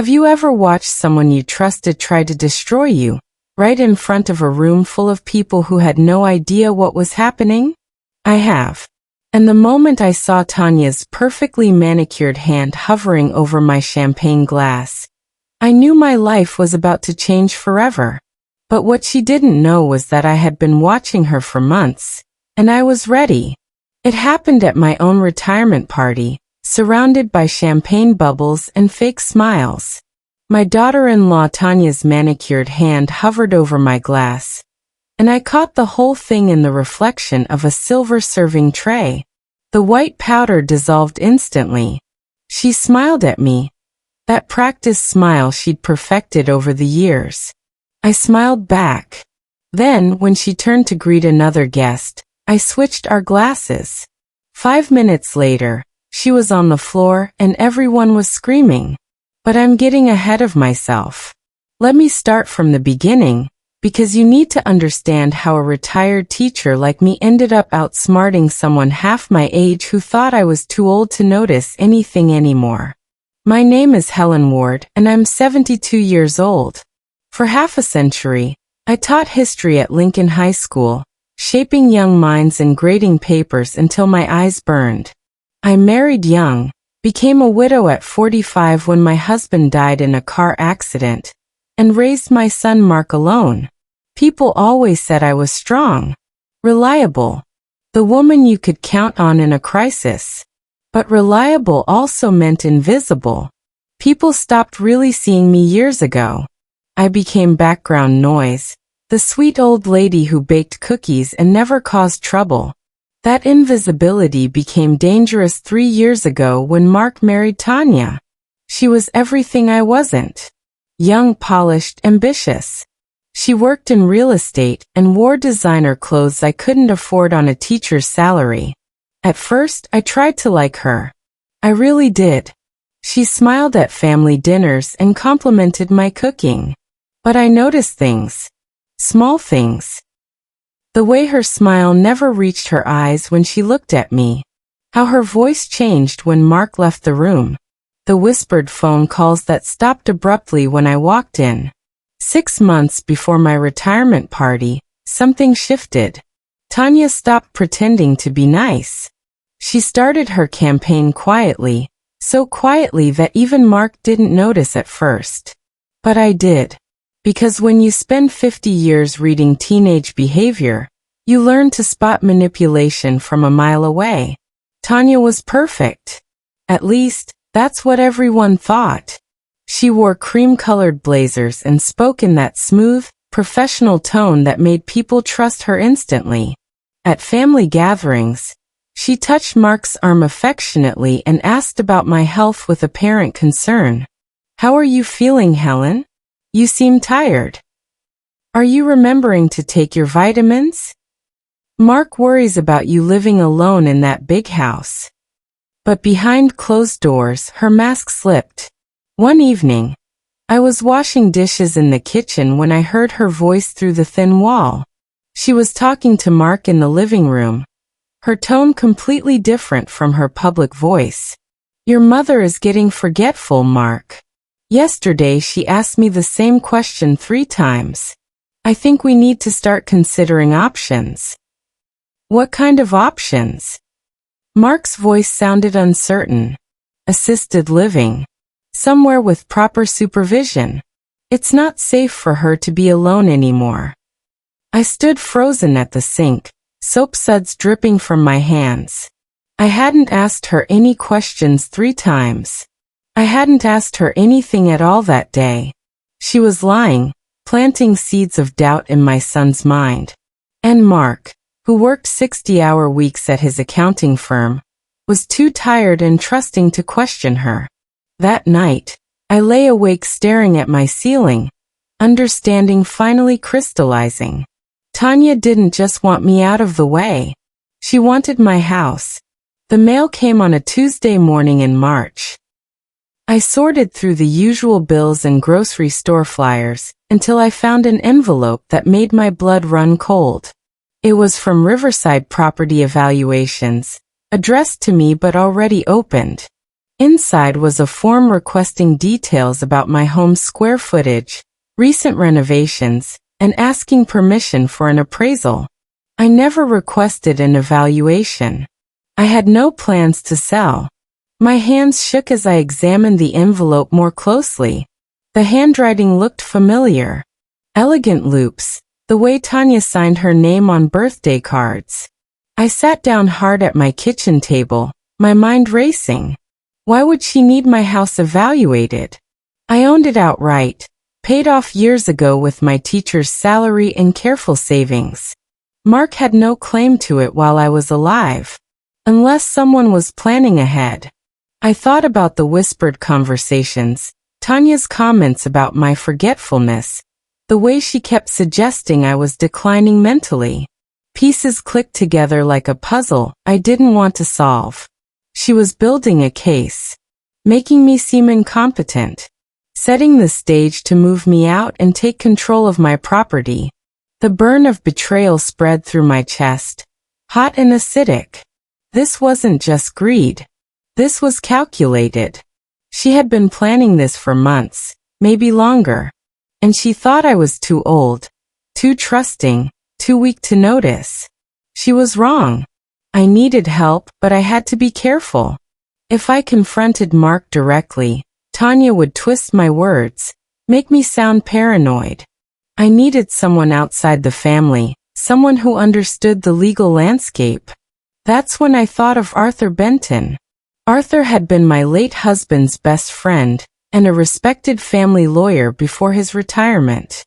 Have you ever watched someone you trusted try to destroy you, right in front of a room full of people who had no idea what was happening? I have. And the moment I saw Tanya's perfectly manicured hand hovering over my champagne glass, I knew my life was about to change forever. But what she didn't know was that I had been watching her for months, and I was ready. It happened at my own retirement party, surrounded by champagne bubbles and fake smiles. My daughter-in-law Tanya's manicured hand hovered over my glass, and I caught the whole thing in the reflection of a silver serving tray. The white powder dissolved instantly. She smiled at me, that practiced smile she'd perfected over the years. I smiled back. Then, when she turned to greet another guest, I switched our glasses. 5 minutes later, she was on the floor and everyone was screaming. But I'm getting ahead of myself. Let me start from the beginning, because you need to understand how a retired teacher like me ended up outsmarting someone half my age who thought I was too old to notice anything anymore. My name is Helen Ward, and I'm 72 years old. For half a century, I taught history at Lincoln High School, shaping young minds and grading papers until my eyes burned. I married young, became a widow at 45 when my husband died in a car accident, and raised my son Mark alone. People always said I was strong, reliable, the woman you could count on in a crisis. But reliable also meant invisible. People stopped really seeing me years ago. I became background noise, the sweet old lady who baked cookies and never caused trouble. That invisibility became dangerous 3 years ago when Mark married Tanya. She was everything I wasn't. Young, polished, ambitious. She worked in real estate and wore designer clothes I couldn't afford on a teacher's salary. At first, I tried to like her. I really did. She smiled at family dinners and complimented my cooking. But I noticed things. Small things. The way her smile never reached her eyes when she looked at me. How her voice changed when Mark left the room. The whispered phone calls that stopped abruptly when I walked in. 6 months before my retirement party, something shifted. Tanya stopped pretending to be nice. She started her campaign quietly, so quietly that even Mark didn't notice at first. But I did. Because when you spend 50 years reading teenage behavior, you learn to spot manipulation from a mile away. Tanya was perfect. At least, that's what everyone thought. She wore cream-colored blazers and spoke in that smooth, professional tone that made people trust her instantly. At family gatherings, she touched Mark's arm affectionately and asked about my health with apparent concern. "How are you feeling, Helen? You seem tired. Are you remembering to take your vitamins? Mark worries about you living alone in that big house." But behind closed doors, her mask slipped. One evening, I was washing dishes in the kitchen when I heard her voice through the thin wall. She was talking to Mark in the living room, her tone completely different from her public voice. "Your mother is getting forgetful, Mark. Yesterday she asked me the same question 3 times. I think we need to start considering options." "What kind of options?" Mark's voice sounded uncertain. "Assisted living. Somewhere with proper supervision. It's not safe for her to be alone anymore." I stood frozen at the sink, soap suds dripping from my hands. I hadn't asked her any questions 3 times. I hadn't asked her anything at all that day. She was lying, planting seeds of doubt in my son's mind. And Mark, who worked 60-hour weeks at his accounting firm, was too tired and trusting to question her. That night, I lay awake staring at my ceiling, understanding finally crystallizing. Tanya didn't just want me out of the way. She wanted my house. The mail came on a Tuesday morning in March. I sorted through the usual bills and grocery store flyers until I found an envelope that made my blood run cold. It was from Riverside Property Evaluations, addressed to me but already opened. Inside was a form requesting details about my home's square footage, recent renovations, and asking permission for an appraisal. I never requested an evaluation. I had no plans to sell. My hands shook as I examined the envelope more closely. The handwriting looked familiar. Elegant loops, the way Tanya signed her name on birthday cards. I sat down hard at my kitchen table, my mind racing. Why would she need my house evaluated? I owned it outright, paid off years ago with my teacher's salary and careful savings. Mark had no claim to it while I was alive. Unless someone was planning ahead. I thought about the whispered conversations, Tanya's comments about my forgetfulness, the way she kept suggesting I was declining mentally. Pieces clicked together like a puzzle I didn't want to solve. She was building a case, making me seem incompetent, setting the stage to move me out and take control of my property. The burn of betrayal spread through my chest, hot and acidic. This wasn't just greed. This was calculated. She had been planning this for months, maybe longer. And she thought I was too old, too trusting, too weak to notice. She was wrong. I needed help, but I had to be careful. If I confronted Mark directly, Tanya would twist my words, make me sound paranoid. I needed someone outside the family, someone who understood the legal landscape. That's when I thought of Arthur Benton. Arthur had been my late husband's best friend, and a respected family lawyer before his retirement.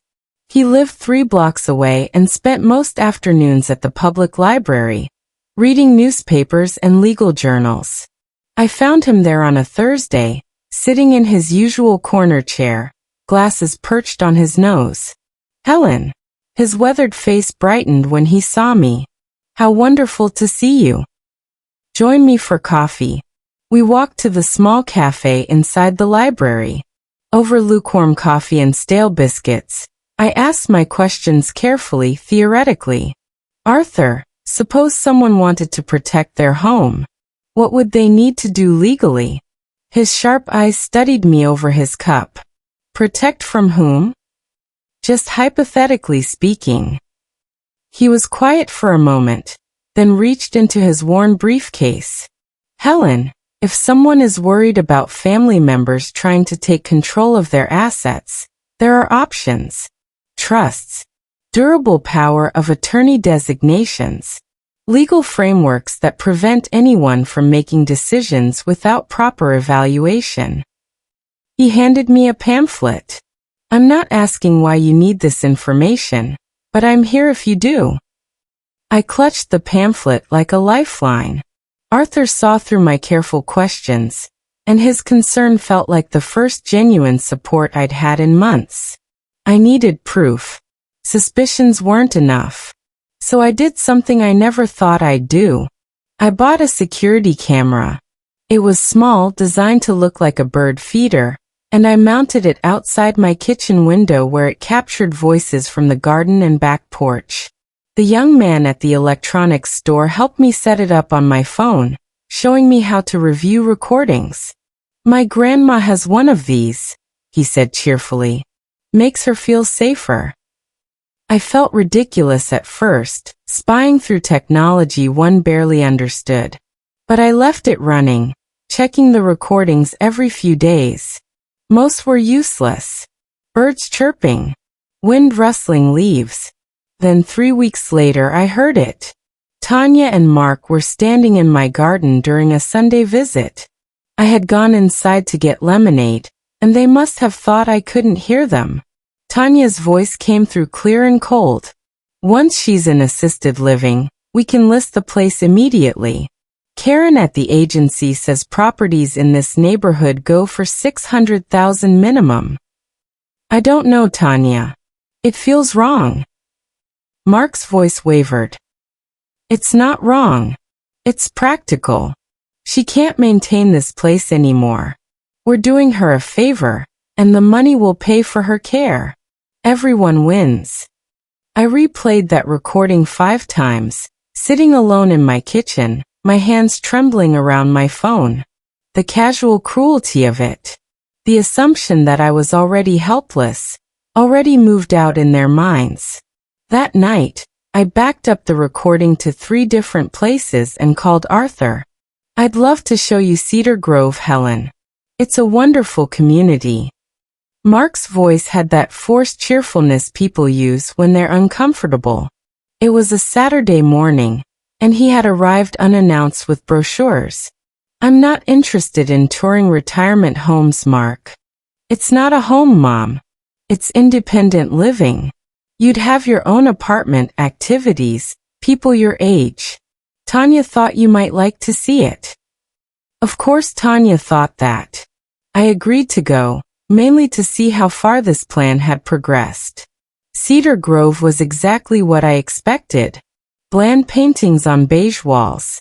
He lived 3 blocks away and spent most afternoons at the public library, reading newspapers and legal journals. I found him there on a Thursday, sitting in his usual corner chair, glasses perched on his nose. "Helen." His weathered face brightened when he saw me. "How wonderful to see you. Join me for coffee." We walked to the small cafe inside the library. Over lukewarm coffee and stale biscuits, I asked my questions carefully, theoretically. "Arthur, suppose someone wanted to protect their home. What would they need to do legally?" His sharp eyes studied me over his cup. "Protect from whom?" "Just hypothetically speaking." He was quiet for a moment, then reached into his worn briefcase. "Helen, if someone is worried about family members trying to take control of their assets, there are options. Trusts, durable power of attorney designations, legal frameworks that prevent anyone from making decisions without proper evaluation." He handed me a pamphlet. "I'm not asking why you need this information, but I'm here if you do." I clutched the pamphlet like a lifeline. Arthur saw through my careful questions, and his concern felt like the first genuine support I'd had in months. I needed proof. Suspicions weren't enough. So I did something I never thought I'd do. I bought a security camera. It was small, designed to look like a bird feeder, and I mounted it outside my kitchen window where it captured voices from the garden and back porch. The young man at the electronics store helped me set it up on my phone, showing me how to review recordings. "My grandma has one of these," he said cheerfully. "Makes her feel safer." I felt ridiculous at first, spying through technology one barely understood. But I left it running, checking the recordings every few days. Most were useless. Birds chirping, wind rustling leaves. Then 3 weeks later I heard it. Tanya and Mark were standing in my garden during a Sunday visit. I had gone inside to get lemonade, and they must have thought I couldn't hear them. Tanya's voice came through clear and cold. "Once she's in assisted living, we can list the place immediately. Karen at the agency says properties in this neighborhood go for $600,000 minimum." "I don't know, Tanya. It feels wrong." Mark's voice wavered. "It's not wrong. It's practical. She can't maintain this place anymore. We're doing her a favor, and the money will pay for her care. Everyone wins." I replayed that recording 5 times, sitting alone in my kitchen, my hands trembling around my phone. The casual cruelty of it. The assumption that I was already helpless, already moved out in their minds. That night, I backed up the recording to 3 different places and called Arthur. I'd love to show you Cedar Grove, Helen. It's a wonderful community. Mark's voice had that forced cheerfulness people use when they're uncomfortable. It was a Saturday morning, and he had arrived unannounced with brochures. I'm not interested in touring retirement homes, Mark. It's not a home, Mom. It's independent living. You'd have your own apartment, activities, people your age. Tanya thought you might like to see it. Of course Tanya thought that. I agreed to go, mainly to see how far this plan had progressed. Cedar Grove was exactly what I expected. Bland paintings on beige walls.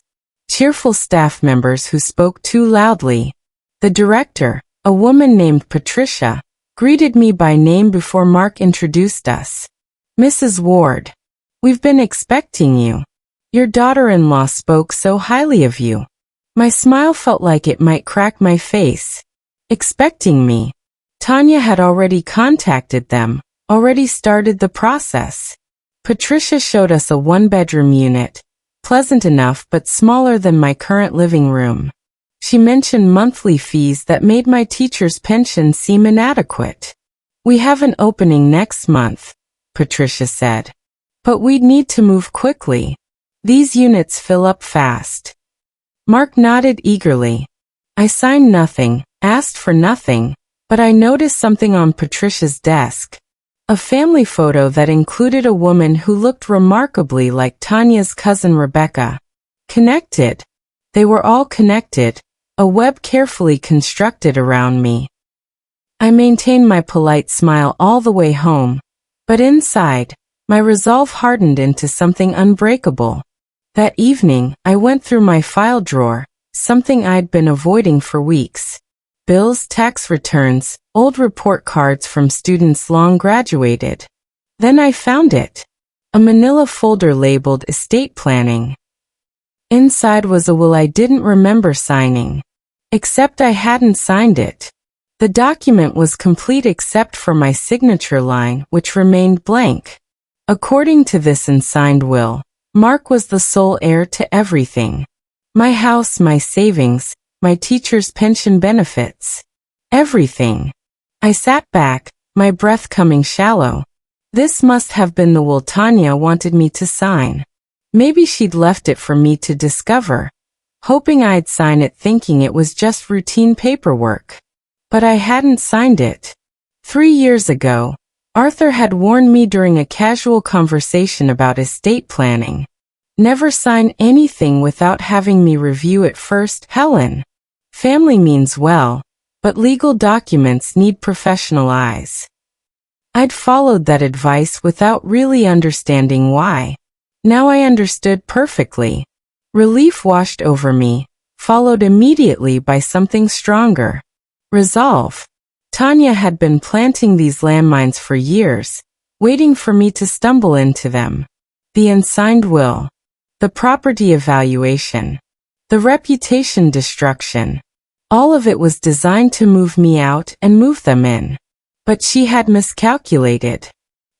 Cheerful staff members who spoke too loudly. The director, a woman named Patricia, greeted me by name before Mark introduced us. Mrs. Ward, we've been expecting you. Your daughter-in-law spoke so highly of you. My smile felt like it might crack my face. Expecting me. Tanya had already contacted them, already started the process. Patricia showed us a 1-bedroom unit, pleasant enough but smaller than my current living room. She mentioned monthly fees that made my teacher's pension seem inadequate. We have an opening next month, Patricia said. But we'd need to move quickly. These units fill up fast. Mark nodded eagerly. I signed nothing, asked for nothing, but I noticed something on Patricia's desk. A family photo that included a woman who looked remarkably like Tanya's cousin Rebecca. Connected. They were all connected, a web carefully constructed around me. I maintained my polite smile all the way home, but inside, my resolve hardened into something unbreakable. That evening, I went through my file drawer, something I'd been avoiding for weeks. Bills, tax returns, old report cards from students long graduated. Then I found it. A manila folder labeled Estate Planning. Inside was a will I didn't remember signing. Except I hadn't signed it. The document was complete except for my signature line, which remained blank. According to this unsigned will, Mark was the sole heir to everything. My house, my savings, my teacher's pension benefits. Everything. I sat back, my breath coming shallow. This must have been the will Tanya wanted me to sign. Maybe she'd left it for me to discover, hoping I'd sign it thinking it was just routine paperwork. But I hadn't signed it. 3 years ago, Arthur had warned me during a casual conversation about estate planning. Never sign anything without having me review it first, Helen. Family means well, but legal documents need professional eyes. I'd followed that advice without really understanding why. Now I understood perfectly. Relief washed over me, followed immediately by something stronger. Resolve. Tanya had been planting these landmines for years, waiting for me to stumble into them. The unsigned will. The property evaluation. The reputation destruction. All of it was designed to move me out and move them in. But she had miscalculated.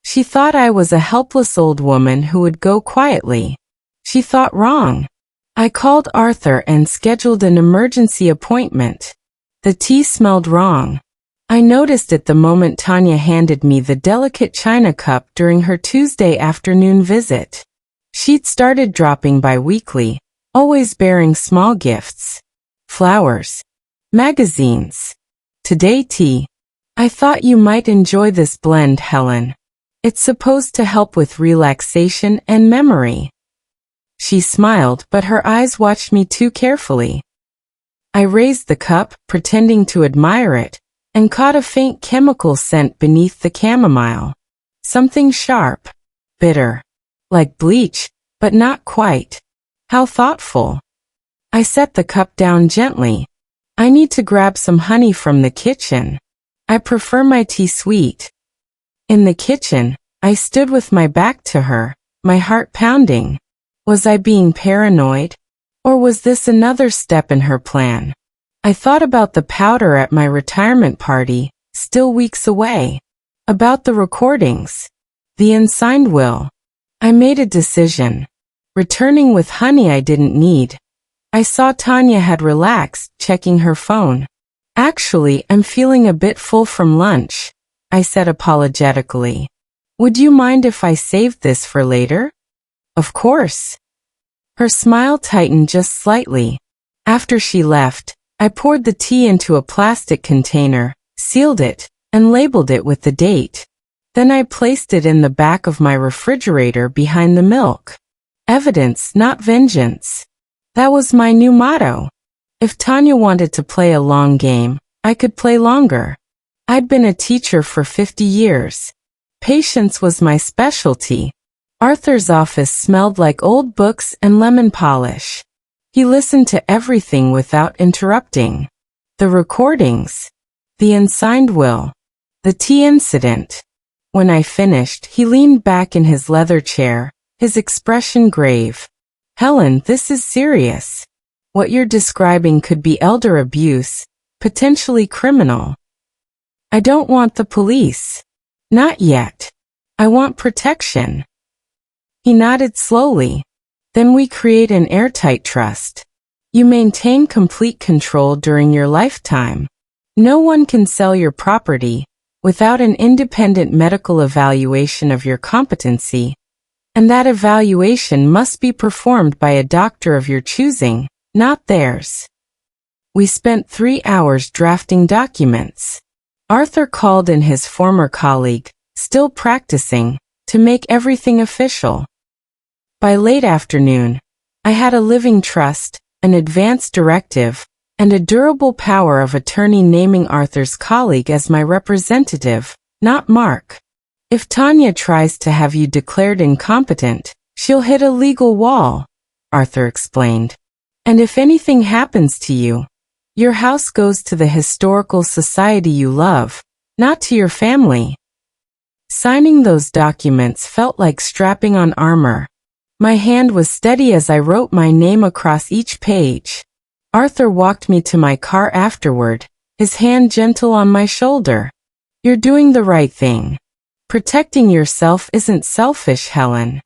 She thought I was a helpless old woman who would go quietly. She thought wrong. I called Arthur and scheduled an emergency appointment. The tea smelled wrong. I noticed it the moment Tanya handed me the delicate china cup during her Tuesday afternoon visit. She'd started dropping bi-weekly, always bearing small gifts. Flowers. Magazines. Today tea. I thought you might enjoy this blend, Helen. It's supposed to help with relaxation and memory. She smiled, but her eyes watched me too carefully. I raised the cup, pretending to admire it, and caught a faint chemical scent beneath the chamomile. Something sharp, bitter, like bleach, but not quite. How thoughtful. I set the cup down gently. I need to grab some honey from the kitchen. I prefer my tea sweet. In the kitchen, I stood with my back to her, my heart pounding. Was I being paranoid? Or was this another step in her plan? I thought about the powder at my retirement party, still weeks away. About the recordings. The unsigned will. I made a decision. Returning with honey I didn't need. I saw Tanya had relaxed, checking her phone. Actually, I'm feeling a bit full from lunch, I said apologetically. Would you mind if I saved this for later? Of course. Her smile tightened just slightly. After she left, I poured the tea into a plastic container, sealed it, and labeled it with the date. Then I placed it in the back of my refrigerator behind the milk. Evidence, not vengeance. That was my new motto. If Tanya wanted to play a long game, I could play longer. I'd been a teacher for 50 years. Patience was my specialty. Arthur's office smelled like old books and lemon polish. He listened to everything without interrupting. The recordings. The unsigned will. The tea incident. When I finished, he leaned back in his leather chair, his expression grave. Helen, this is serious. What you're describing could be elder abuse, potentially criminal. I don't want the police. Not yet. I want protection. He nodded slowly. Then we create an airtight trust. You maintain complete control during your lifetime. No one can sell your property without an independent medical evaluation of your competency, and that evaluation must be performed by a doctor of your choosing, not theirs. We spent 3 hours drafting documents. Arthur called in his former colleague, still practicing, to make everything official. By late afternoon, I had a living trust, an advance directive, and a durable power of attorney naming Arthur's colleague as my representative, not Mark. If Tanya tries to have you declared incompetent, she'll hit a legal wall, Arthur explained. And if anything happens to you, your house goes to the historical society you love, not to your family. Signing those documents felt like strapping on armor. My hand was steady as I wrote my name across each page. Arthur walked me to my car afterward, his hand gentle on my shoulder. You're doing the right thing. Protecting yourself isn't selfish, Helen.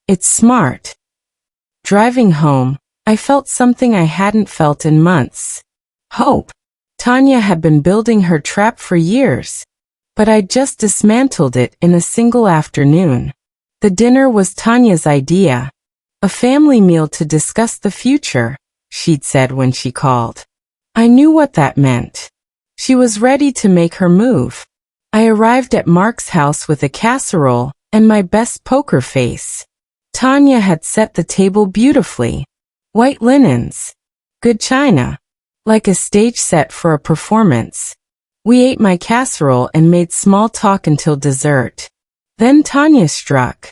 It's smart. Driving home, I felt something I hadn't felt in months. Hope. Tanya had been building her trap for years, but I'd just dismantled it in a single afternoon. The dinner was Tanya's idea. A family meal to discuss the future, she'd said when she called. I knew what that meant. She was ready to make her move. I arrived at Mark's house with a casserole and my best poker face. Tanya had set the table beautifully. White linens. Good china. Like a stage set for a performance. We ate my casserole and made small talk until dessert. Then Tanya struck.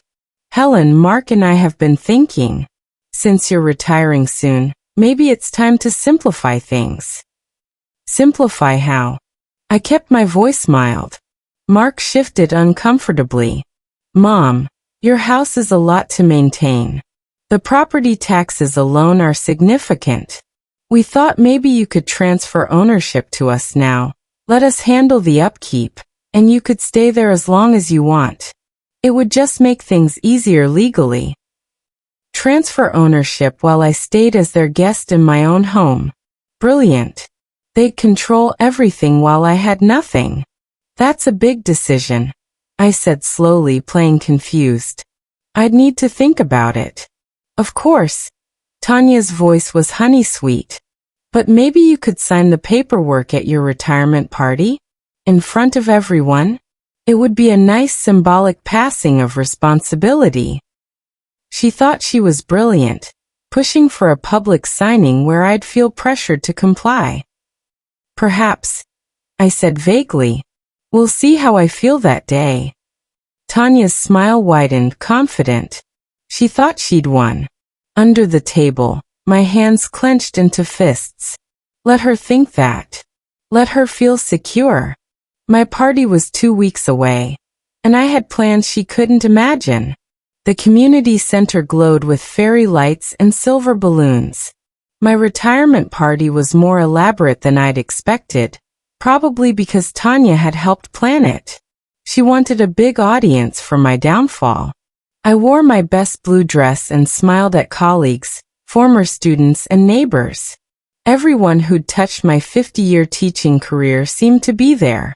Helen, Mark and I have been thinking. Since you're retiring soon, maybe it's time to simplify things. Simplify how? I kept my voice mild. Mark shifted uncomfortably. Mom, your house is a lot to maintain. The property taxes alone are significant. We thought maybe you could transfer ownership to us now. Let us handle the upkeep, and you could stay there as long as you want. It would just make things easier legally. Transfer ownership while I stayed as their guest in my own home. Brilliant. They'd control everything while I had nothing. That's a big decision, I said slowly, playing confused. I'd need to think about it. Of course. Tanya's voice was honey-sweet. But maybe you could sign the paperwork at your retirement party? In front of everyone? It would be a nice symbolic passing of responsibility. She thought she was brilliant, pushing for a public signing where I'd feel pressured to comply. Perhaps, I said vaguely. We'll see how I feel that day. Tanya's smile widened, confident. She thought she'd won. Under the table, my hands clenched into fists. Let her think that. Let her feel secure. My party was 2 weeks away, and I had plans she couldn't imagine. The community center glowed with fairy lights and silver balloons. My retirement party was more elaborate than I'd expected, probably because Tanya had helped plan it. She wanted a big audience for my downfall. I wore my best blue dress and smiled at colleagues, former students, and neighbors. Everyone who'd touched my 50-year teaching career seemed to be there.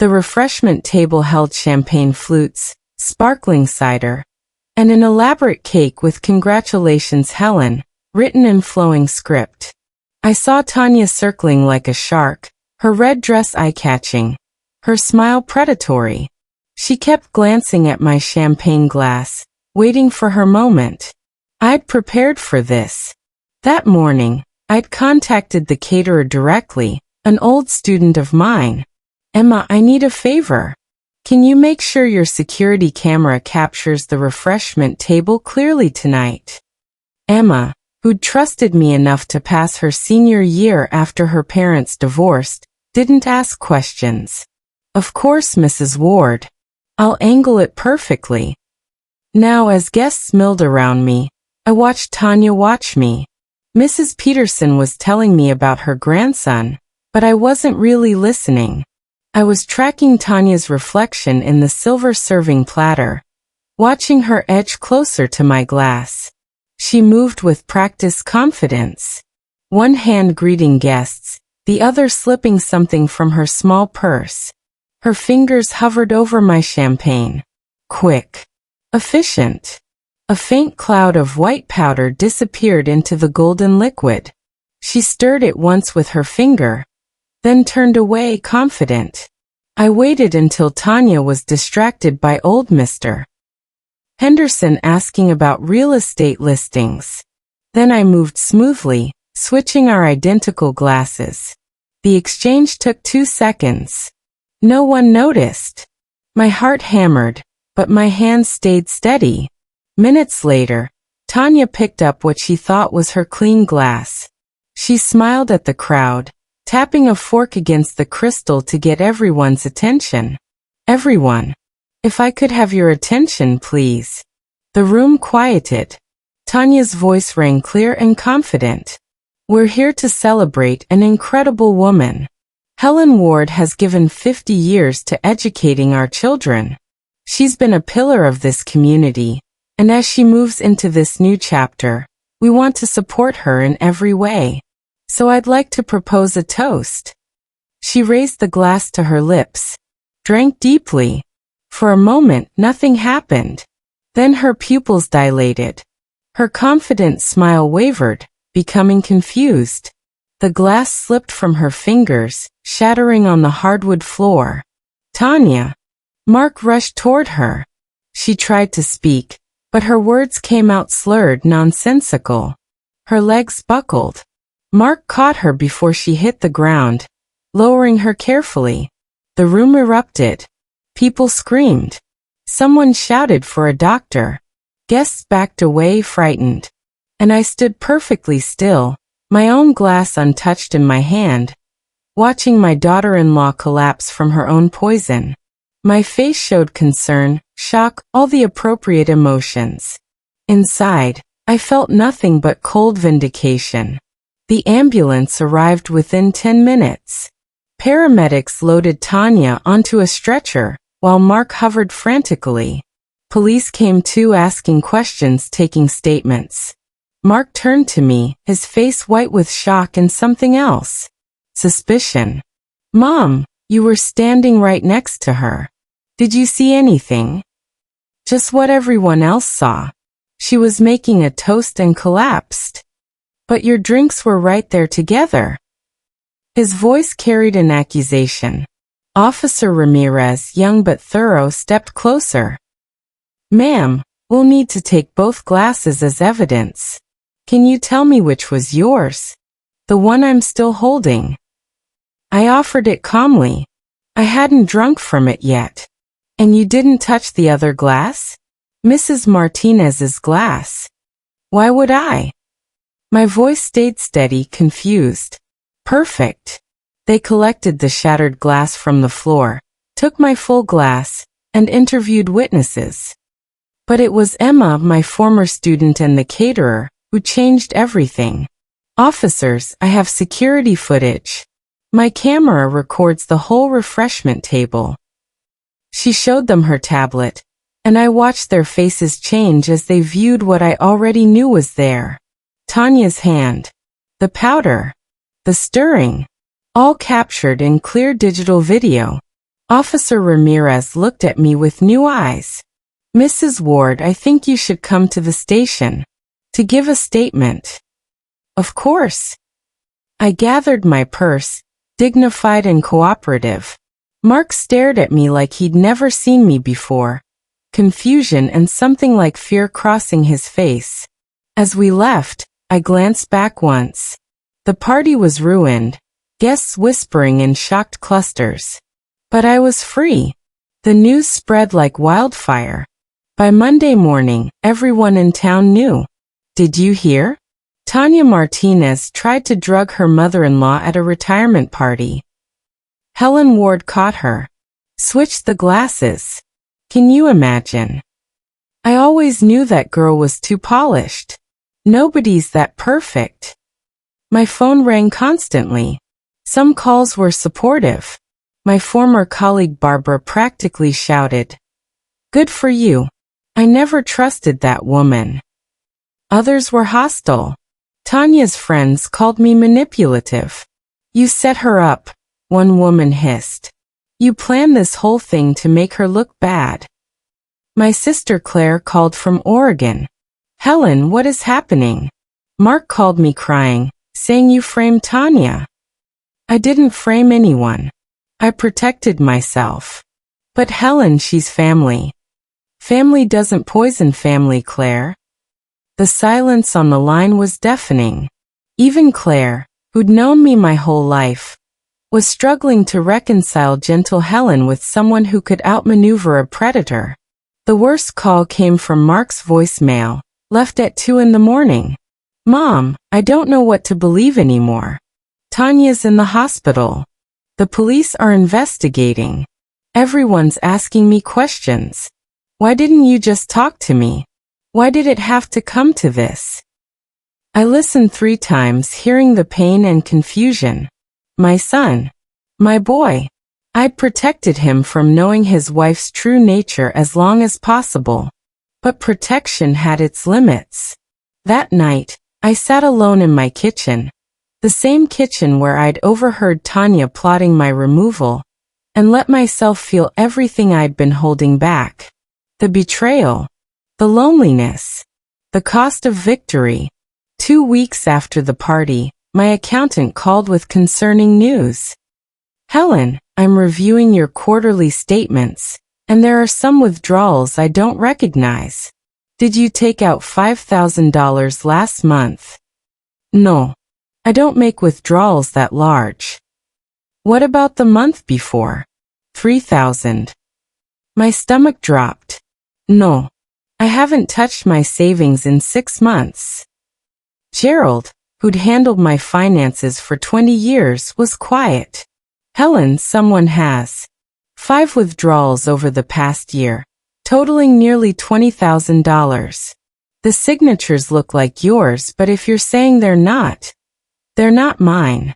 The refreshment table held champagne flutes, sparkling cider, and an elaborate cake with "Congratulations, Helen," written in flowing script. I saw Tanya circling like a shark, her red dress eye-catching, her smile predatory. She kept glancing at my champagne glass, waiting for her moment. I'd prepared for this. That morning, I'd contacted the caterer directly, an old student of mine. "Emma, I need a favor. Can you make sure your security camera captures the refreshment table clearly tonight?" Emma, who'd trusted me enough to pass her senior year after her parents divorced, didn't ask questions. "Of course, Mrs. Ward. I'll angle it perfectly." Now, as guests milled around me, I watched Tanya watch me. Mrs. Peterson was telling me about her grandson, but I wasn't really listening. I was tracking Tanya's reflection in the silver serving platter, watching her edge closer to my glass. She moved with practiced confidence, one hand greeting guests, the other slipping something from her small purse. Her fingers hovered over my champagne. Quick. Efficient. A faint cloud of white powder disappeared into the golden liquid. She stirred it once with her finger, then turned away confident. I waited until Tanya was distracted by old Mr. Henderson asking about real estate listings. Then I moved smoothly, switching our identical glasses. The exchange took 2 seconds. No one noticed. My heart hammered, but my hands stayed steady. Minutes later, Tanya picked up what she thought was her clean glass. She smiled at the crowd, tapping a fork against the crystal to get everyone's attention. "Everyone, if I could have your attention, please." The room quieted. Tanya's voice rang clear and confident. "We're here to celebrate an incredible woman. Helen Ward has given 50 years to educating our children. She's been a pillar of this community, and as she moves into this new chapter, we want to support her in every way. So I'd like to propose a toast." She raised the glass to her lips, drank deeply. For a moment, nothing happened. Then her pupils dilated. Her confident smile wavered, becoming confused. The glass slipped from her fingers, shattering on the hardwood floor. "Tanya!" Mark rushed toward her. She tried to speak, but her words came out slurred, nonsensical. Her legs buckled. Mark caught her before she hit the ground, lowering her carefully. The room erupted. People screamed. Someone shouted for a doctor. Guests backed away frightened. And I stood perfectly still, my own glass untouched in my hand, watching my daughter-in-law collapse from her own poison. My face showed concern, shock, all the appropriate emotions. Inside, I felt nothing but cold vindication. The ambulance arrived within 10 minutes. Paramedics loaded Tanya onto a stretcher, while Mark hovered frantically. Police came too, asking questions, taking statements. Mark turned to me, his face white with shock and something else. Suspicion. "Mom, you were standing right next to her. Did you see anything?" "Just what everyone else saw. She was making a toast and collapsed." "But your drinks were right there together." His voice carried an accusation. Officer Ramirez, young but thorough, stepped closer. "Ma'am, we'll need to take both glasses as evidence. Can you tell me which was yours? The one I'm still holding." I offered it calmly. I hadn't drunk from it yet. "And you didn't touch the other glass?" "Mrs. Martinez's glass. Why would I?" My voice stayed steady, confused. "Perfect." They collected the shattered glass from the floor, took my full glass, and interviewed witnesses. But it was Emma, my former student and the caterer, who changed everything. Officers, I have security footage. My camera records the whole refreshment table. She showed them her tablet, and I watched their faces change as they viewed what I already knew was there. Tanya's hand, the powder, the stirring, all captured in clear digital video. Officer Ramirez looked at me with new eyes. Mrs. Ward, I think you should come to the station to give a statement. Of course. I gathered my purse, dignified and cooperative. Mark stared at me like he'd never seen me before, confusion and something like fear crossing his face. As we left, I glanced back once. The party was ruined, guests whispering in shocked clusters. But I was free. The news spread like wildfire. By Monday morning, everyone in town knew. Did you hear? Tanya Martinez tried to drug her mother-in-law at a retirement party. Helen Ward caught her. Switched the glasses. Can you imagine? I always knew that girl was too polished. Nobody's that perfect. My phone rang constantly. Some calls were supportive. My former colleague Barbara practically shouted, "Good for you. I never trusted that woman." Others were hostile. Tanya's friends called me manipulative. "You set her up," one woman hissed. "You planned this whole thing to make her look bad." My sister Claire called from Oregon. "Helen, what is happening?" Mark called me crying, saying you framed Tanya. I didn't frame anyone. I protected myself. But Helen, she's family. Family doesn't poison family, Claire. The silence on the line was deafening. Even Claire, who'd known me my whole life, was struggling to reconcile gentle Helen with someone who could outmaneuver a predator. The worst call came from Mark's voicemail, left at 2 in the morning. "Mom, I don't know what to believe anymore. Tanya's in the hospital. The police are investigating. Everyone's asking me questions. Why didn't you just talk to me? Why did it have to come to this?" I listened 3 times, hearing the pain and confusion. My son. My boy. I'd protected him from knowing his wife's true nature as long as possible. But protection had its limits. That night, I sat alone in my kitchen, the same kitchen where I'd overheard Tanya plotting my removal, and let myself feel everything I'd been holding back. The betrayal. The loneliness. The cost of victory. 2 weeks after the party, my accountant called with concerning news. "Helen, I'm reviewing your quarterly statements, and there are some withdrawals I don't recognize. Did you take out $5,000 last month?" "No. I don't make withdrawals that large." "What about the month before?" $3,000. My stomach dropped. "No. I haven't touched my savings in 6 months." Gerald, who'd handled my finances for 20 years, was quiet. "Helen, someone has 5 withdrawals over the past year, totaling nearly $20,000. The signatures look like yours, but if you're saying they're not mine."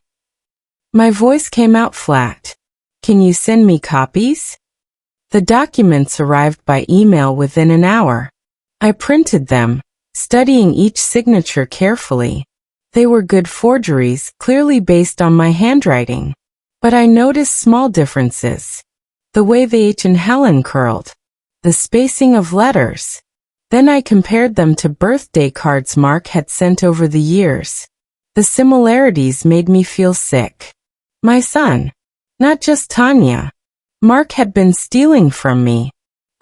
My voice came out flat. "Can you send me copies?" The documents arrived by email within an hour. I printed them, studying each signature carefully. They were good forgeries, clearly based on my handwriting. But I noticed small differences. The way the H in Helen curled. The spacing of letters. Then I compared them to birthday cards Mark had sent over the years. The similarities made me feel sick. My son. Not just Tanya. Mark had been stealing from me.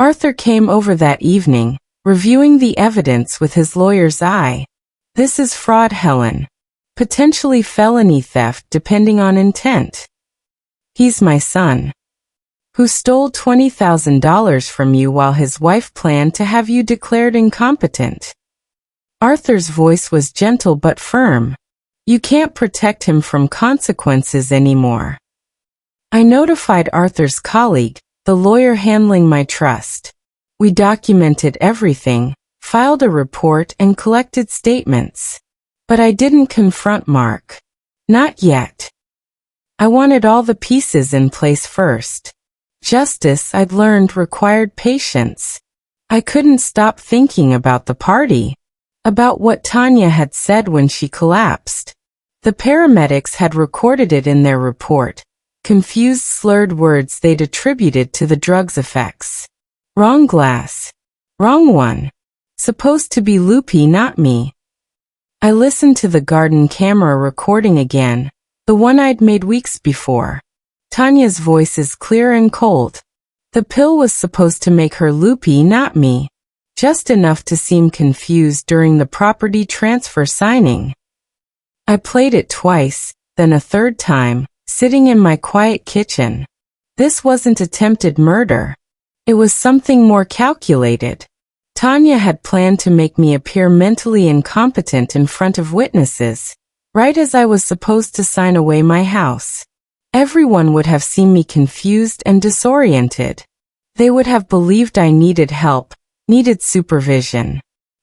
Arthur came over that evening, reviewing the evidence with his lawyer's eye. "This is fraud, Helen. Potentially felony theft depending on intent. He's my son, who stole $20,000 from you while his wife planned to have you declared incompetent." Arthur's voice was gentle but firm. "You can't protect him from consequences anymore." I notified Arthur's colleague, the lawyer handling my trust. We documented everything, filed a report, and collected statements. But I didn't confront Mark. Not yet. I wanted all the pieces in place first. Justice, I'd learned, required patience. I couldn't stop thinking about the party, about what Tanya had said when she collapsed. The paramedics had recorded it in their report, confused slurred words they'd attributed to the drug's effects. Wrong glass. Wrong one. Supposed to be Loopy, not me. I listened to the garden camera recording again, the one I'd made weeks before. Tanya's voice is clear and cold. The pill was supposed to make her loopy, not me. Just enough to seem confused during the property transfer signing. I played it twice, then a third time, sitting in my quiet kitchen. This wasn't attempted murder. It was something more calculated. Tanya had planned to make me appear mentally incompetent in front of witnesses, right as I was supposed to sign away my house. Everyone would have seen me confused and disoriented. They would have believed I needed help, needed supervision.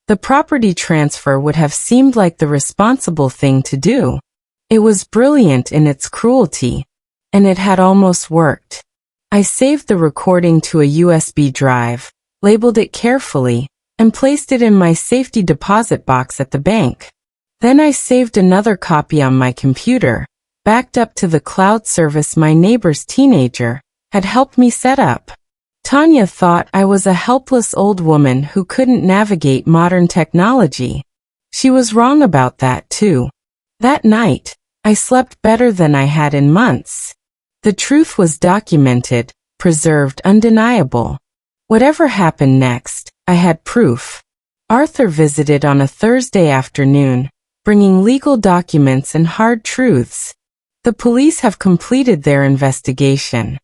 The property transfer would have seemed like the responsible thing to do. It was brilliant in its cruelty, and it had almost worked. I saved the recording to a USB drive, labeled it carefully, and placed it in my safety deposit box at the bank. Then I saved another copy on my computer, backed up to the cloud service my neighbor's teenager had helped me set up. Tanya thought I was a helpless old woman who couldn't navigate modern technology. She was wrong about that too. That night, I slept better than I had in months. The truth was documented, preserved, undeniable. Whatever happened next, I had proof. Arthur visited on a Thursday afternoon, bringing legal documents and hard truths. The police have completed their investigation.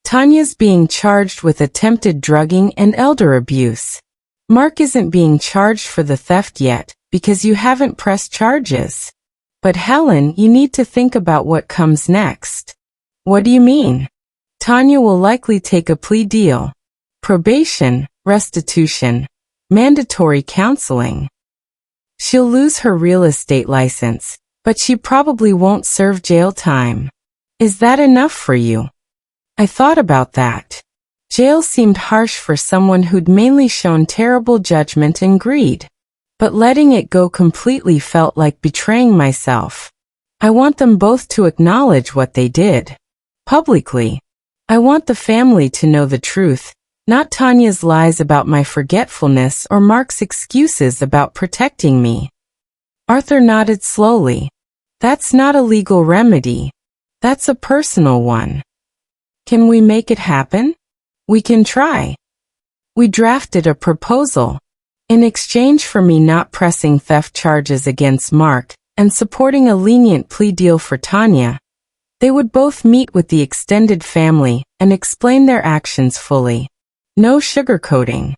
Tanya's being charged with attempted drugging and elder abuse. Mark isn't being charged for the theft yet, because you haven't pressed charges. But Helen, you need to think about what comes next. What do you mean? Tanya will likely take a plea deal. Probation, restitution, mandatory counseling. She'll lose her real estate license, but she probably won't serve jail time. Is that enough for you? I thought about that. Jail seemed harsh for someone who'd mainly shown terrible judgment and greed. But letting it go completely felt like betraying myself. I want them both to acknowledge what they did. Publicly. I want the family to know the truth, not Tanya's lies about my forgetfulness or Mark's excuses about protecting me. Arthur nodded slowly. That's not a legal remedy. That's a personal one. Can we make it happen? We can try. We drafted a proposal. In exchange for me not pressing theft charges against Mark and supporting a lenient plea deal for Tanya, they would both meet with the extended family and explain their actions fully. No sugarcoating.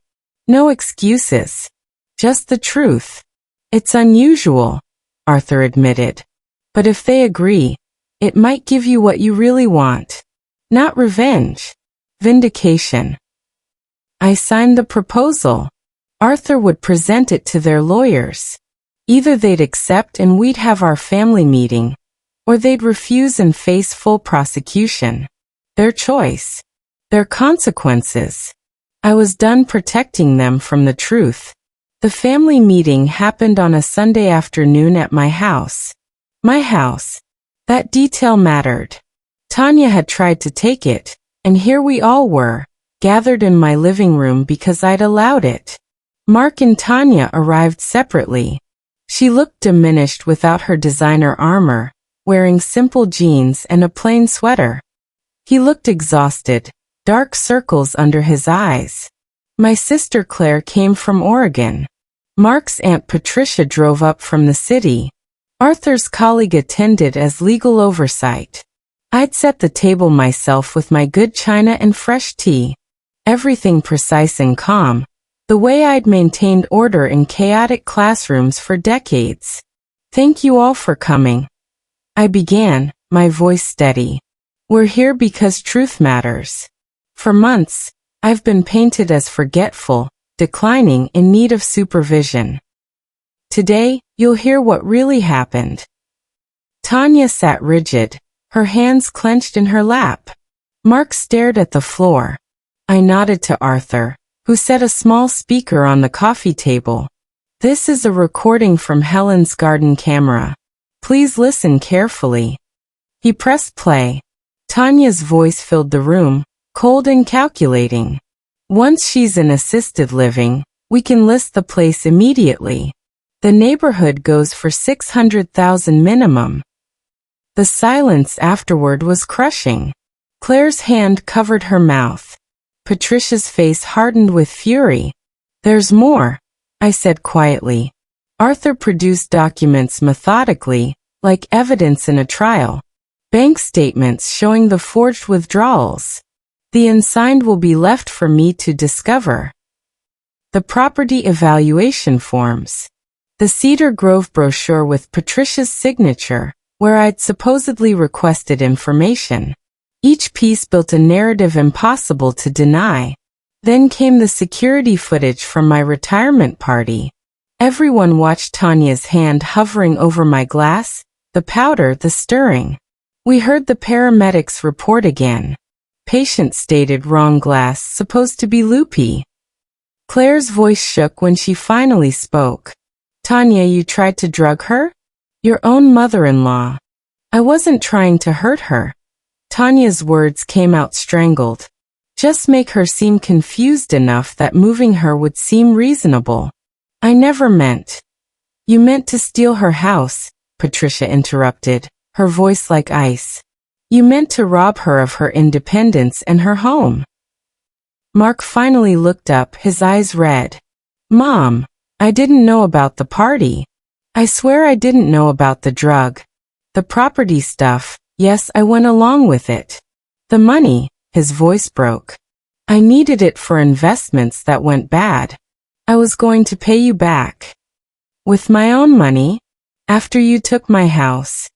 No excuses. Just the truth. It's unusual, Arthur admitted. But if they agree, it might give you what you really want. Not revenge. Vindication. I signed the proposal. Arthur would present it to their lawyers. Either they'd accept and we'd have our family meeting, or they'd refuse and face full prosecution. Their choice. Their consequences. I was done protecting them from the truth. The family meeting happened on a Sunday afternoon at my house. My house. That detail mattered. Tanya had tried to take it, and here we all were, gathered in my living room because I'd allowed it. Mark and Tanya arrived separately. She looked diminished without her designer armor, wearing simple jeans and a plain sweater. He looked exhausted, dark circles under his eyes. My sister Claire came from Oregon. Mark's Aunt Patricia drove up from the city. Arthur's colleague attended as legal oversight. I'd set the table myself with my good china and fresh tea. Everything precise and calm, the way I'd maintained order in chaotic classrooms for decades. Thank you all for coming. I began, my voice steady. We're here because truth matters. For months, I've been painted as forgetful, declining, in need of supervision. Today, you'll hear what really happened. Tanya sat rigid, her hands clenched in her lap. Mark stared at the floor. I nodded to Arthur, who set a small speaker on the coffee table. This is a recording from Helen's garden camera. Please listen carefully. He pressed play. Tanya's voice filled the room, cold and calculating. Once she's in assisted living, we can list the place immediately. The neighborhood goes for $600,000 minimum. The silence afterward was crushing. Claire's hand covered her mouth. Patricia's face hardened with fury. There's more, I said quietly. Arthur produced documents methodically, like evidence in a trial. Bank statements showing the forged withdrawals. The unsigned will be left for me to discover. The property evaluation forms. The Cedar Grove brochure with Patricia's signature, where I'd supposedly requested information. Each piece built a narrative impossible to deny. Then came the security footage from my retirement party. Everyone watched Tanya's hand hovering over my glass, the powder, the stirring. We heard the paramedics report again. Patient stated wrong glass, supposed to be loopy. Claire's voice shook when she finally spoke. Tanya, you tried to drug her? Your own mother-in-law. I wasn't trying to hurt her. Tanya's words came out strangled. Just make her seem confused enough that moving her would seem reasonable. I never meant. You meant to steal her house, Patricia interrupted, her voice like ice. You meant to rob her of her independence and her home. Mark finally looked up, his eyes red. Mom, I didn't know about the party. I swear I didn't know about the drug. The property stuff, yes, I went along with it. The money, his voice broke. I needed it for investments that went bad. I was going to pay you back. With my own money? After you took my house.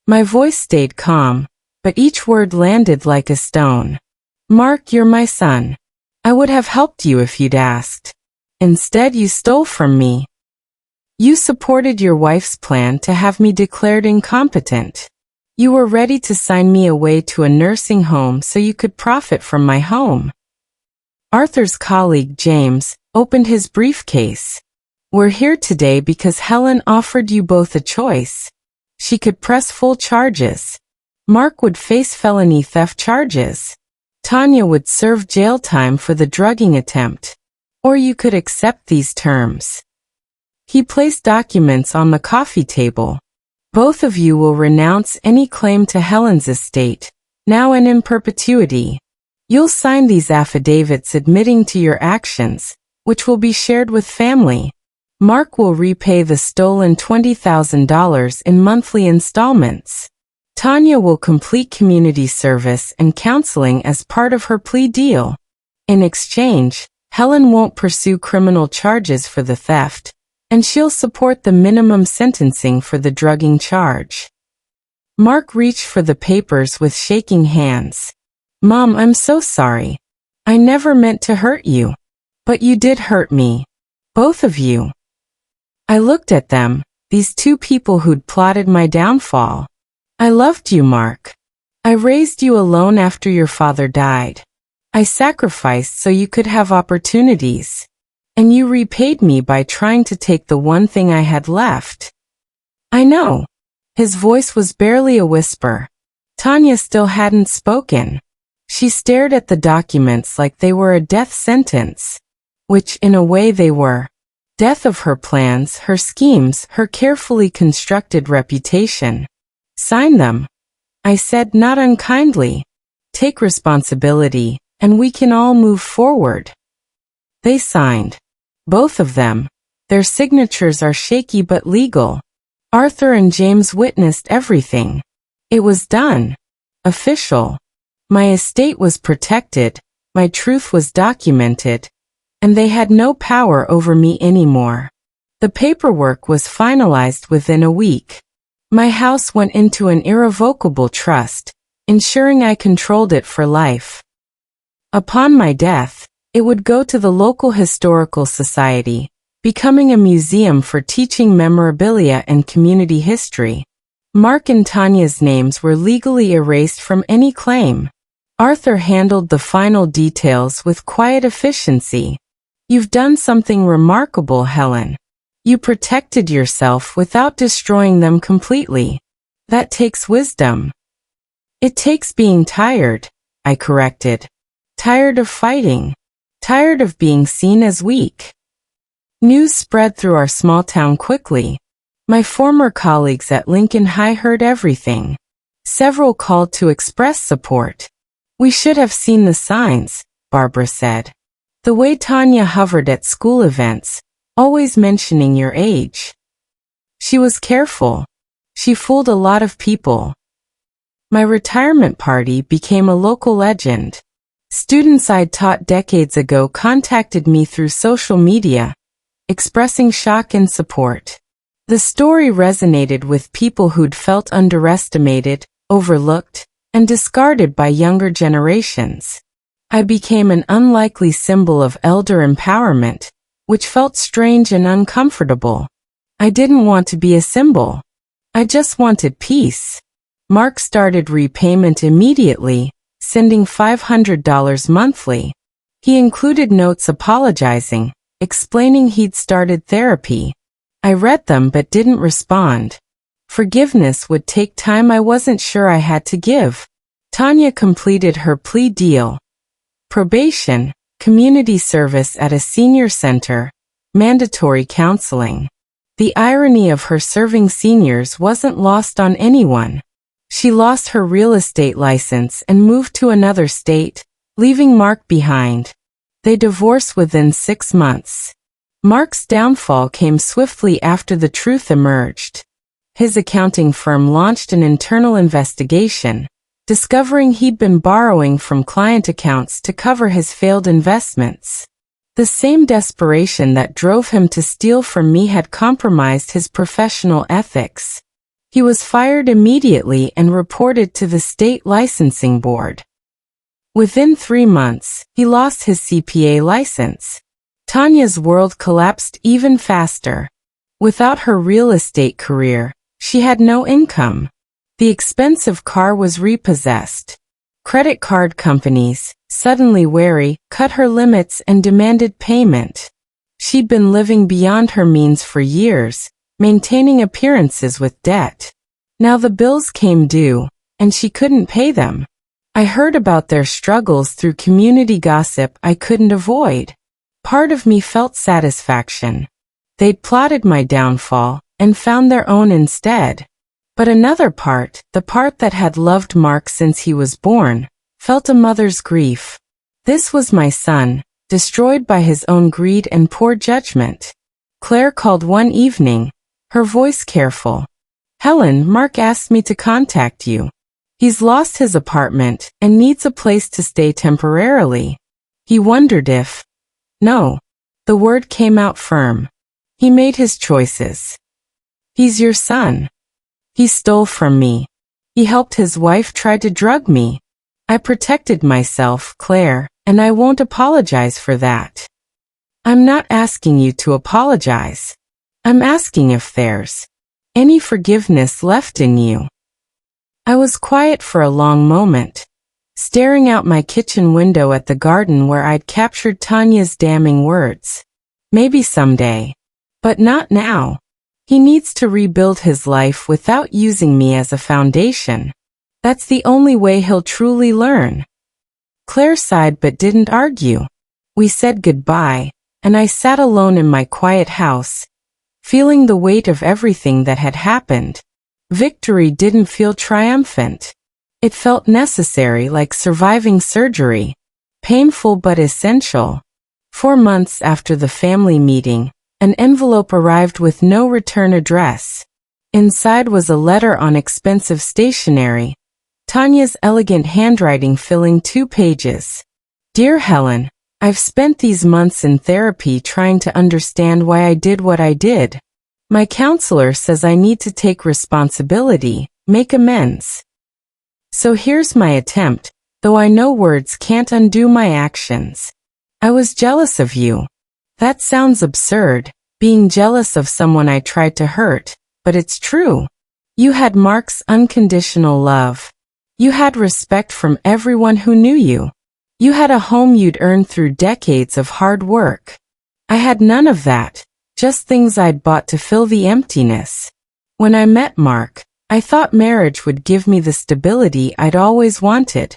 My voice stayed calm, but each word landed like a stone. Mark, you're my son. I would have helped you if you'd asked. Instead, you stole from me. You supported your wife's plan to have me declared incompetent. You were ready to sign me away to a nursing home so you could profit from my home. Arthur's colleague, James, opened his briefcase. We're here today because Helen offered you both a choice. She could press full charges. Mark would face felony theft charges. Tanya would serve jail time for the drugging attempt. Or you could accept these terms. He placed documents on the coffee table. Both of you will renounce any claim to Helen's estate, now and in perpetuity. You'll sign these affidavits admitting to your actions, which will be shared with family. Mark will repay the stolen $20,000 in monthly installments. Tanya will complete community service and counseling as part of her plea deal. In exchange, Helen won't pursue criminal charges for the theft, and she'll support the minimum sentencing for the drugging charge. Mark reached for the papers with shaking hands. Mom, I'm so sorry. I never meant to hurt you. But you did hurt me. Both of you. I looked at them, these two people who'd plotted my downfall. I loved you, Mark. I raised you alone after your father died. I sacrificed so you could have opportunities. And you repaid me by trying to take the one thing I had left. I know. His voice was barely a whisper. Tanya still hadn't spoken. She stared at the documents like they were a death sentence. Which, in a way, they were. Death of her plans, her schemes, her carefully constructed reputation. Sign them. I said, not unkindly. Take responsibility, and we can all move forward. They signed. Both of them. Their signatures are shaky but legal. Arthur and James witnessed everything. It was done. Official. My estate was protected, my truth was documented, and they had no power over me anymore. The paperwork was finalized within a week. My house went into an irrevocable trust, ensuring I controlled it for life. Upon my death, it would go to the local historical society, becoming a museum for teaching memorabilia and community history. Mark and Tanya's names were legally erased from any claim. Arthur handled the final details with quiet efficiency. You've done something remarkable, Helen. You protected yourself without destroying them completely. That takes wisdom. It takes being tired, I corrected. Tired of fighting. Tired of being seen as weak. News spread through our small town quickly. My former colleagues at Lincoln High heard everything. Several called to express support. We should have seen the signs, Barbara said. The way Tanya hovered at school events, always mentioning your age. She was careful. She fooled a lot of people. My retirement party became a local legend. Students I'd taught decades ago contacted me through social media, expressing shock and support. The story resonated with people who'd felt underestimated, overlooked, and discarded by younger generations. I became an unlikely symbol of elder empowerment, which felt strange and uncomfortable. I didn't want to be a symbol. I just wanted peace. Mark started repayment immediately, sending $500 monthly. He included notes apologizing, explaining he'd started therapy. I read them but didn't respond. Forgiveness would take time I wasn't sure I had to give. Tanya completed her plea deal. Probation, community service at a senior center, mandatory counseling. The irony of her serving seniors wasn't lost on anyone. She lost her real estate license and moved to another state, leaving Mark behind. They divorced within 6 months. Mark's downfall came swiftly after the truth emerged. His accounting firm launched an internal investigation, discovering he'd been borrowing from client accounts to cover his failed investments. The same desperation that drove him to steal from me had compromised his professional ethics. He was fired immediately and reported to the state licensing board. Within 3 months, he lost his CPA license. Tanya's world collapsed even faster. Without her real estate career, she had no income. The expensive car was repossessed. Credit card companies, suddenly wary, cut her limits and demanded payment. She'd been living beyond her means for years, maintaining appearances with debt. Now the bills came due, and she couldn't pay them. I heard about their struggles through community gossip I couldn't avoid. Part of me felt satisfaction. They'd plotted my downfall, and found their own instead. But another part, the part that had loved Mark since he was born, felt a mother's grief. This was my son, destroyed by his own greed and poor judgment. Claire called one evening, her voice careful. Helen, Mark asked me to contact you. He's lost his apartment and needs a place to stay temporarily. He wondered if... No. The word came out firm. He made his choices. He's your son. He stole from me. He helped his wife try to drug me. I protected myself, Claire, and I won't apologize for that. I'm not asking you to apologize. I'm asking if there's any forgiveness left in you. I was quiet for a long moment, staring out my kitchen window at the garden where I'd captured Tanya's damning words. Maybe someday. But not now. He needs to rebuild his life without using me as a foundation. That's the only way he'll truly learn. Claire sighed but didn't argue. We said goodbye, and I sat alone in my quiet house, feeling the weight of everything that had happened. Victory didn't feel triumphant. It felt necessary, like surviving surgery. Painful but essential. 4 months after the family meeting, an envelope arrived with no return address. Inside was a letter on expensive stationery, Tanya's elegant handwriting filling 2 pages. Dear Helen, I've spent these months in therapy trying to understand why I did what I did. My counselor says I need to take responsibility, make amends. So here's my attempt, though I know words can't undo my actions. I was jealous of you. That sounds absurd, being jealous of someone I tried to hurt, but it's true. You had Mark's unconditional love. You had respect from everyone who knew you. You had a home you'd earned through decades of hard work. I had none of that, just things I'd bought to fill the emptiness. When I met Mark, I thought marriage would give me the stability I'd always wanted.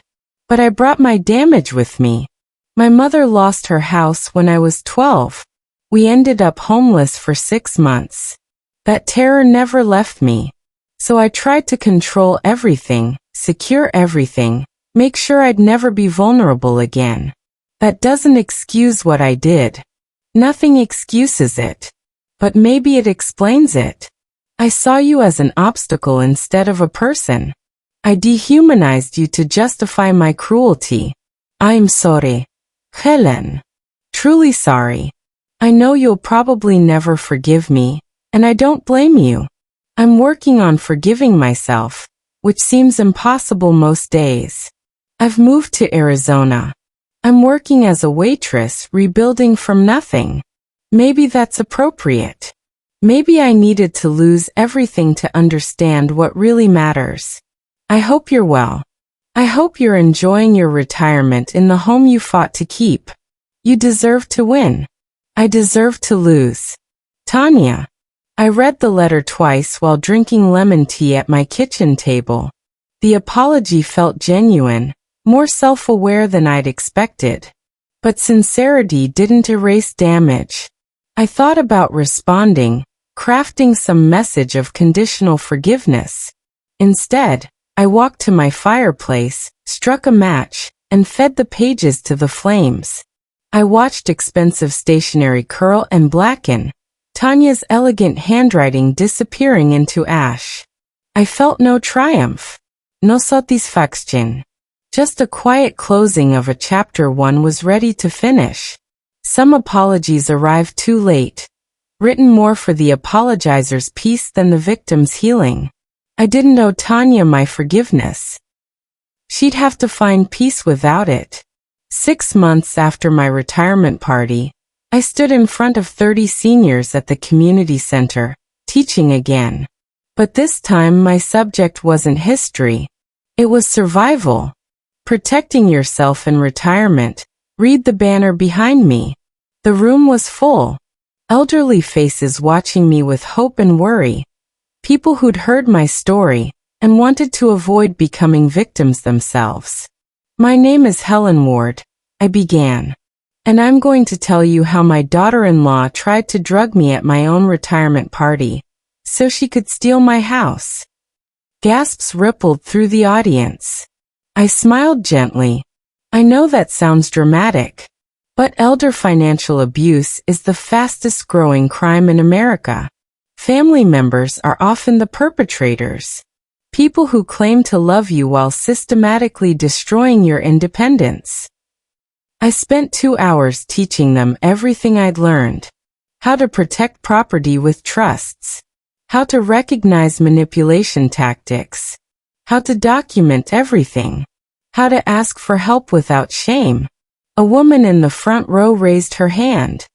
But I brought my damage with me. My mother lost her house when I was 12. We ended up homeless for 6 months. That terror never left me. So I tried to control everything, secure everything, make sure I'd never be vulnerable again. That doesn't excuse what I did. Nothing excuses it. But maybe it explains it. I saw you as an obstacle instead of a person. I dehumanized you to justify my cruelty. I'm sorry, Helen. Truly sorry. I know you'll probably never forgive me, and I don't blame you. I'm working on forgiving myself, which seems impossible most days. I've moved to Arizona. I'm working as a waitress, rebuilding from nothing. Maybe that's appropriate. Maybe I needed to lose everything to understand what really matters. I hope you're well. I hope you're enjoying your retirement in the home you fought to keep. You deserve to win. I deserve to lose. Tanya. I read the letter twice while drinking lemon tea at my kitchen table. The apology felt genuine, more self-aware than I'd expected. But sincerity didn't erase damage. I thought about responding, crafting some message of conditional forgiveness. Instead, I walked to my fireplace, struck a match, and fed the pages to the flames. I watched expensive stationery curl and blacken, Tanya's elegant handwriting disappearing into ash. I felt no triumph, no satisfaction. Just a quiet closing of a chapter one was ready to finish. Some apologies arrived too late, written more for the apologizer's peace than the victim's healing. I didn't owe Tanya my forgiveness. She'd have to find peace without it. 6 months after my retirement party, I stood in front of 30 seniors at the community center, teaching again. But this time my subject wasn't history. It was survival. Protecting yourself in retirement. Read the banner behind me. The room was full. Elderly faces watching me with hope and worry. People who'd heard my story and wanted to avoid becoming victims themselves. My name is Helen Ward, I began. And I'm going to tell you how my daughter-in-law tried to drug me at my own retirement party, so she could steal my house. Gasps rippled through the audience. I smiled gently. I know that sounds dramatic, but elder financial abuse is the fastest growing crime in America. Family members are often the perpetrators. People who claim to love you while systematically destroying your independence. I spent 2 hours teaching them everything I'd learned. How to protect property with trusts. How to recognize manipulation tactics. How to document everything. How to ask for help without shame. A woman in the front row raised her hand.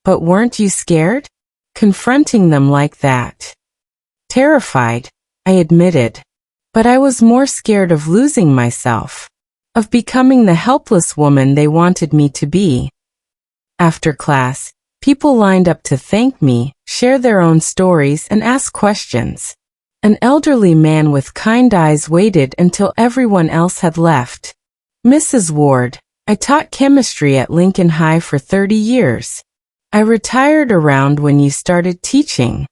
But weren't you scared? Confronting them like that. Terrified, I admitted. But I was more scared of losing myself. Of becoming the helpless woman they wanted me to be. After class, people lined up to thank me, share their own stories, and ask questions. An elderly man with kind eyes waited until everyone else had left. Mrs. Ward, I taught chemistry at Lincoln High for 30 years. I retired around when you started teaching.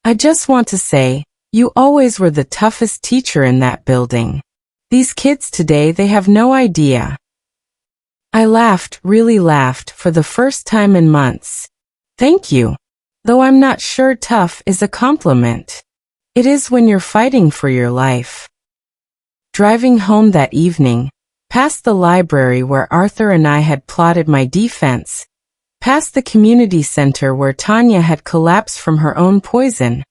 I just want to say, you always were the toughest teacher in that building. These kids today, they have no idea. I laughed, really laughed, for the first time in months. Thank you. Though I'm not sure tough is a compliment. It is when you're fighting for your life. Driving home that evening, past the library where Arthur and I had plotted my defense, past the community center where Tanya had collapsed from her own poison,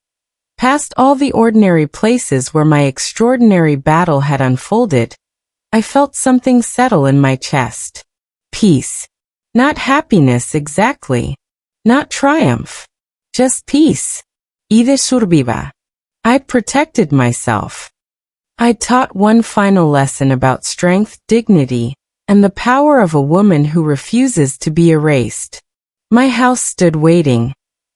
past all the ordinary places where my extraordinary battle had unfolded, I felt something settle in my chest. Peace. Not happiness exactly. Not triumph. Just peace. Y de surviva. I protected myself. I taught one final lesson about strength, dignity, and the power of a woman who refuses to be erased. My house stood waiting,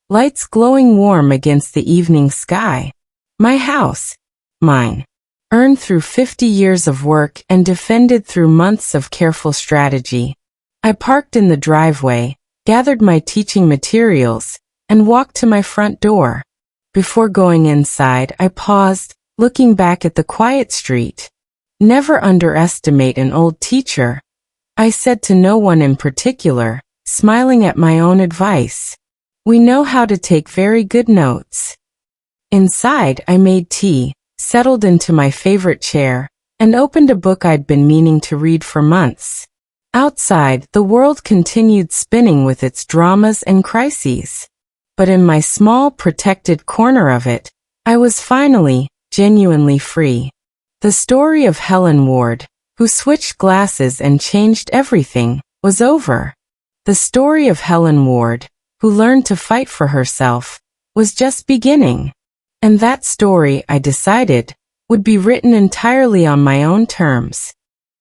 lights glowing warm against the evening sky. My house, mine, earned through 50 years of work and defended through months of careful strategy. I parked in the driveway, gathered my teaching materials, and walked to my front door. Before going inside, I paused, looking back at the quiet street. Never underestimate an old teacher, I said to no one in particular, smiling at my own advice. We know how to take very good notes. Inside, I made tea, settled into my favorite chair, and opened a book I'd been meaning to read for months. Outside, the world continued spinning with its dramas and crises. But in my small, protected corner of it, I was finally, genuinely free. The story of Helen Ward, who switched glasses and changed everything, was over. The story of Helen Ward, who learned to fight for herself, was just beginning. And that story, I decided, would be written entirely on my own terms.